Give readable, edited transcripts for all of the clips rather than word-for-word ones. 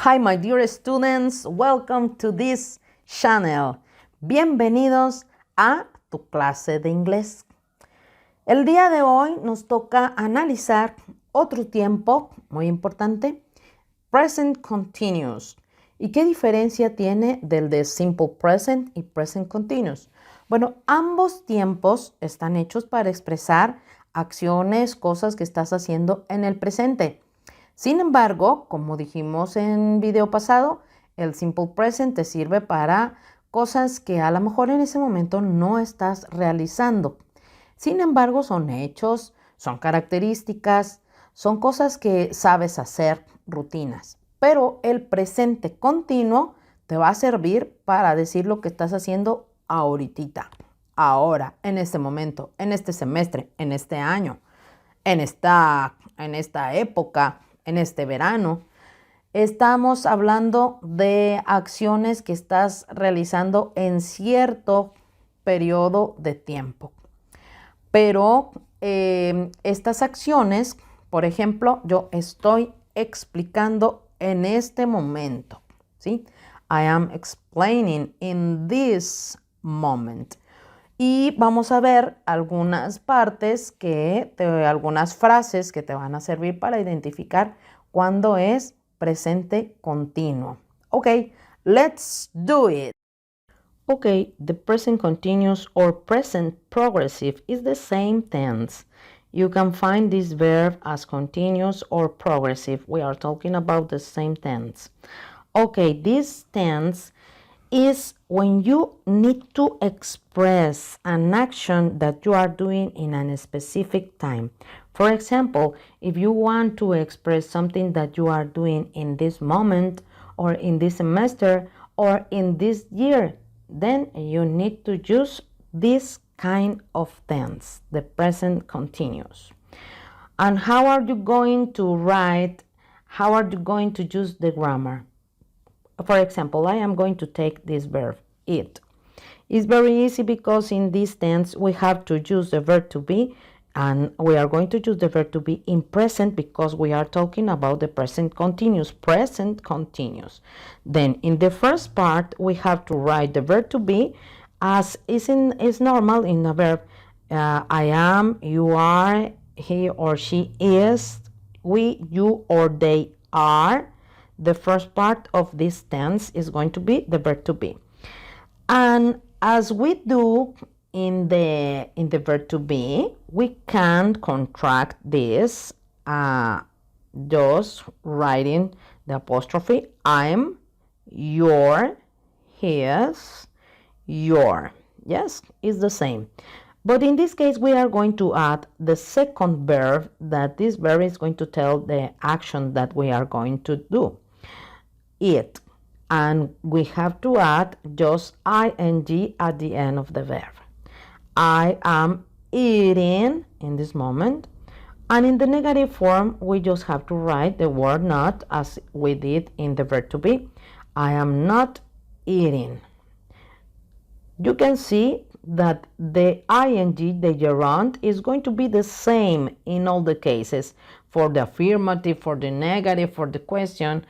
Hi, my dear students. Welcome to this channel. Bienvenidos a tu clase de inglés. El día de hoy nos toca analizar otro tiempo muy importante, present continuous. ¿Y qué diferencia tiene del de simple present y present continuous? Bueno, ambos tiempos están hechos para expresar acciones, cosas que estás haciendo en el presente. Sin embargo, como dijimos en video pasado, el simple present te sirve para cosas que a lo mejor en ese momento no estás realizando. Sin embargo, son hechos, son características, son cosas que sabes hacer, rutinas. Pero el presente continuo te va a servir para decir lo que estás haciendo ahorita, ahora, en este momento, en este semestre, en este año, en esta época, en este verano. Estamos hablando de acciones que estás realizando en cierto periodo de tiempo. Pero estas acciones, por ejemplo, yo estoy explicando en este momento, ¿sí? I am explaining in this moment. Y vamos a ver algunas partes algunas frases que te van a servir para identificar cuándo es presente continuo. Okay, let's do it. Okay, the present continuous or present progressive is the same tense. You can find this verb as continuous or progressive. We are talking about the same tense. Okay, this tense is when you need to express an action that you are doing in a specific time. For example, if you want to express something that you are doing in this moment or in this semester or in this year, then you need to use this kind of tense, the present continuous. And how are you going to write? How are you going to use the grammar? For example, I am going to take this verb, eat. It's very easy because in this tense we have to use the verb to be, and we are going to use the verb to be in present because we are talking about the present continuous. Then in the first part we have to write the verb to be as is normal in a verb. I am, you are, he or she is, we, you, or they are. The first part of this tense is going to be the verb to be. And as we do in the verb to be, we can contract this just writing the apostrophe I'm, your, his, your. Yes, it's the same. But in this case, we are going to add the second verb, that this verb is going to tell the action that we are going to do. Eat, and we have to add just ing at the end of the verb. I am eating in this moment, and in the negative form we just have to write the word not as we did in the verb to be. I am not eating. You can see that the ing, the gerund, is going to be the same in all the cases. For the affirmative, for the negative, for the question,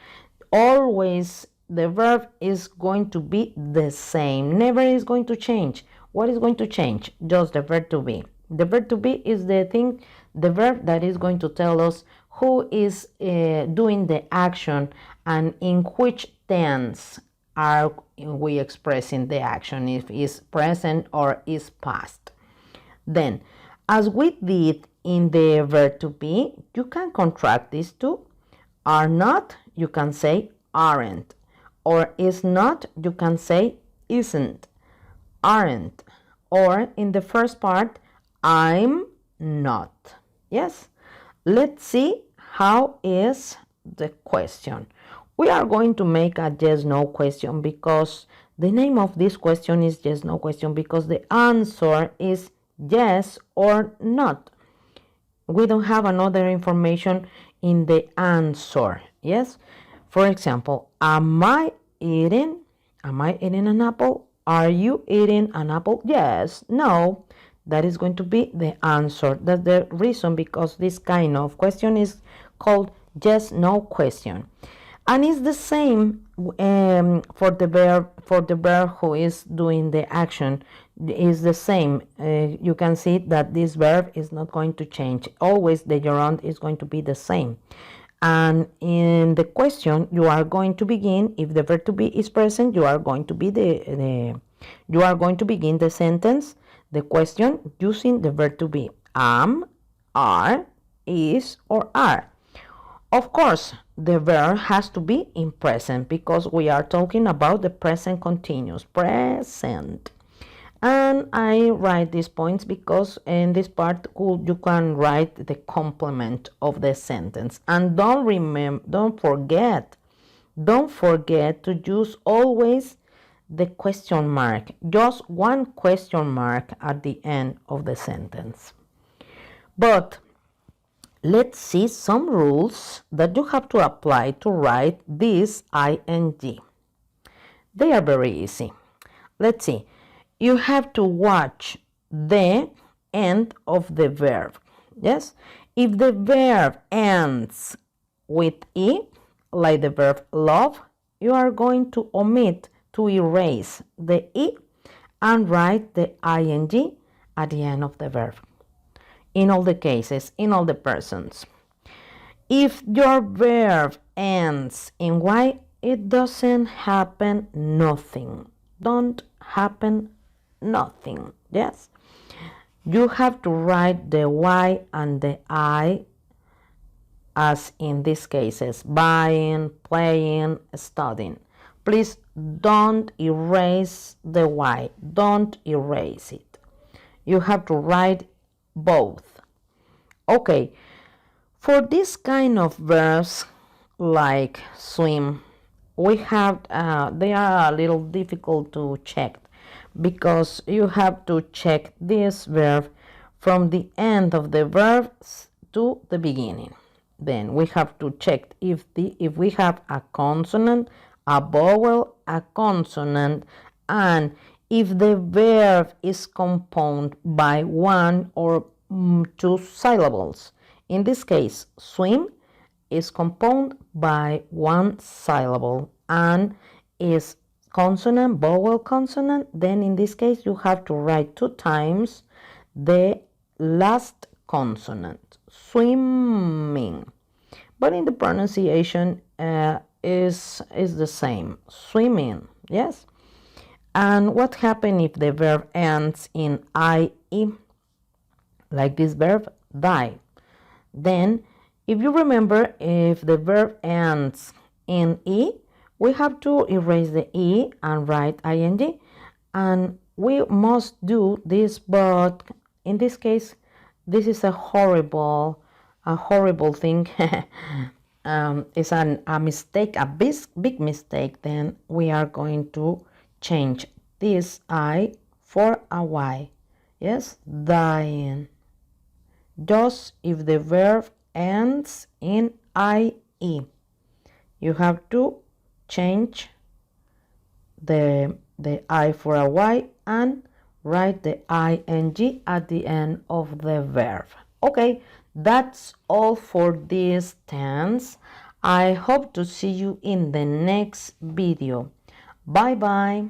always the verb is going to be the same, never is going to change. What is going to change? Just the verb to be. The verb to be is the verb that is going to tell us who is doing the action and in which tense are we expressing the action, if it's present or is past. Then, as we did in the verb to be, you can contract these two. Are not, you can say aren't, or is not, you can say isn't, aren't, or in the first part, I'm not. Yes, let's see how is the question. We are going to make a yes/no question because the name of this question is yes/no question because the answer is yes or not. We don't have another information in the answer. Yes, for example, am I eating an apple? Are you eating an apple? Yes, no. That is going to be the answer. That's the reason because this kind of question is called yes/no question. And it's the same for the verb who is doing the action. Is the same. You can see that this verb is not going to change. Always the gerund is going to be the same. And in the question, you are going to begin, if the verb to be is present, you are going to be you are going to begin the sentence, the question, using the verb to be am, are, is, or are. Of course, the verb has to be in present because we are talking about the present continuous, present. And I write these points because in this part you can write the complement of the sentence. And don't forget to use always the question mark, just one question mark at the end of the sentence. But let's see some rules that you have to apply to write this ing. They are very easy. Let's see. You have to watch the end of the verb. Yes? If the verb ends with E, like the verb love, you are going to omit, to erase the E and write the ing at the end of the verb. In all the cases, in all the persons. If your verb ends in Y, it doesn't happen nothing. Don't happen nothing. Yes? You have to write the Y and the I as in these cases, buying, playing, studying. Please don't erase the Y. Don't erase it. You have to write both. Okay, for this kind of verbs like swim, we have they are a little difficult to check because you have to check this verb from the end of the verb to the beginning. Then we have to check if we have a consonant, a vowel, a consonant, and if the verb is composed by one or two syllables. In this case, swim is composed by one syllable and is consonant, vowel, consonant. Then in this case, you have to write 2 times the last consonant, swimming. But in the pronunciation is the same, swimming, yes? And what happens if the verb ends in IE, like this verb, die? Then, if you remember, if the verb ends in E, we have to erase the E and write ing. And we must do this, but in this case, this is a horrible thing. It's a mistake, a big mistake. Then we are going to change this I for a Y. Yes, dying. Just if the verb ends in IE, you have to change the I for a Y and write the ing at the end of the verb. Okay, that's all for this tense. I hope to see you in the next video. Bye bye.